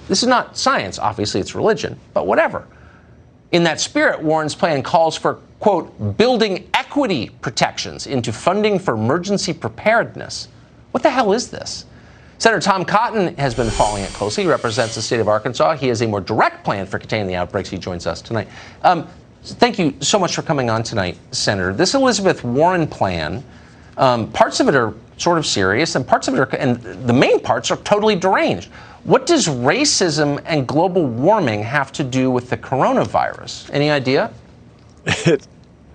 This is not science. Obviously, it's religion, but whatever. In that spirit, Warren's plan calls for, quote, building equity protections into funding for emergency preparedness. What the hell is this? Senator Tom Cotton has been following it closely. He represents the state of Arkansas. He has a more direct plan for containing the outbreaks. He joins us tonight. Thank you so much for coming on tonight, Senator. This Elizabeth Warren plan, parts of it are sort of serious, and parts of it are, and the main parts are totally deranged. What does racism and global warming have to do with the coronavirus? Any idea?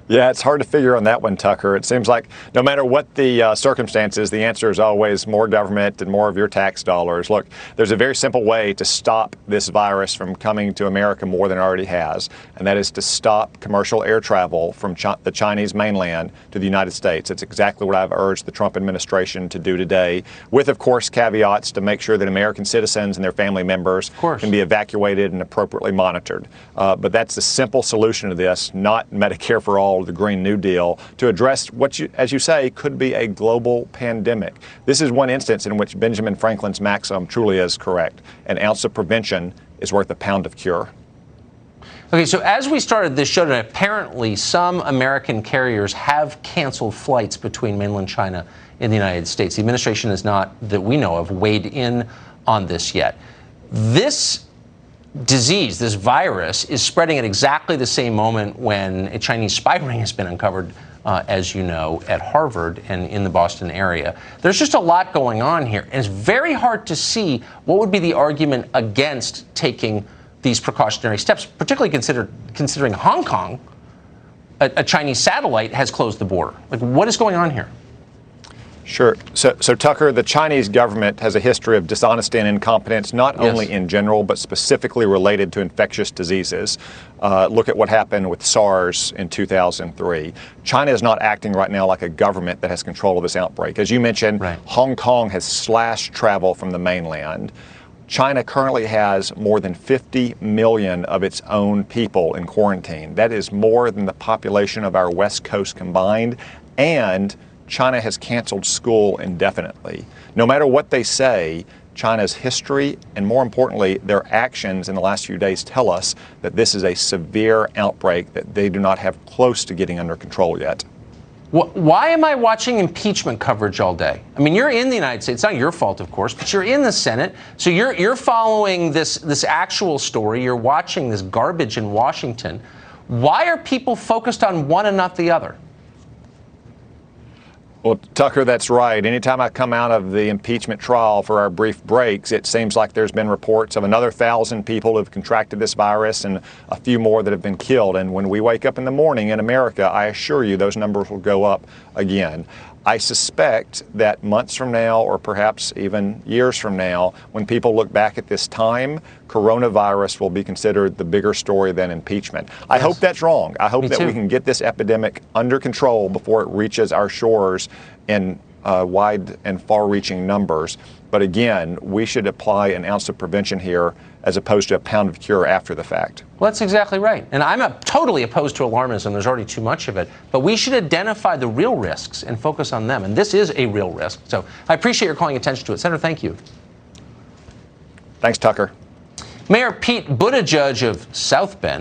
Yeah, it's hard to figure on that one, Tucker. It seems like no matter what the circumstances, the answer is always more government and more of your tax dollars. Look, there's a very simple way to stop this virus from coming to America more than it already has, and that is to stop commercial air travel from the Chinese mainland to the United States. It's exactly what I've urged the Trump administration to do today, with, of course, caveats to make sure that American citizens and their family members can be evacuated and appropriately monitored. But that's the simple solution to this, not Medicare for all, the Green New Deal, to address what, as you say, could be a global pandemic. This is one instance in which Benjamin Franklin's maxim truly is correct. An ounce of prevention is worth a pound of cure. Okay, so as we started this show, apparently some American carriers have canceled flights between mainland China and the United States. The administration has not, that we know of, weighed in on this yet. This disease, this virus, is spreading at exactly the same moment when a Chinese spy ring has been uncovered, as you know, at Harvard and in the Boston area. There's just a lot going on here, and it's very hard to see what would be the argument against taking these precautionary steps, particularly considering Hong Kong, a Chinese satellite, has closed the border. Like, what is going on here? Sure. So Tucker, the Chinese government has a history of dishonesty and incompetence, not only in general, but specifically related to infectious diseases. Look at what happened with SARS in 2003. China is not acting right now like a government that has control of this outbreak. As you mentioned, Hong Kong has slashed travel from the mainland. China currently has more than 50 million of its own people in quarantine. That is more than the population of our West Coast combined, and China has canceled school indefinitely. No matter what they say, China's history and, more importantly, their actions in the last few days tell us that this is a severe outbreak that they do not have close to getting under control yet. Why am I watching impeachment coverage all day? I mean, you're in the United States. It's not your fault, of course, but you're in the Senate. So you're following this actual story. You're watching this garbage in Washington. Why are people focused on one and not the other? Well, Tucker, that's right. Anytime I come out of the impeachment trial for our brief breaks, it seems like there's been reports of another 1,000 people who have contracted this virus and a few more that have been killed. And when we wake up in the morning in America, I assure you those numbers will go up again. I suspect that months from now, or perhaps even years from now, when people look back at this time, coronavirus will be considered the bigger story than impeachment. I hope that's wrong. I hope that we can get this epidemic under control before it reaches our shores in wide and far-reaching numbers. But again, we should apply an ounce of prevention here as opposed to a pound of cure after the fact. Well, that's exactly right. And I'm totally opposed to alarmism. There's already too much of it. But we should identify the real risks and focus on them. And this is a real risk. So I appreciate your calling attention to it. Senator, thank you. Thanks, Tucker. Mayor Pete Buttigieg of South Bend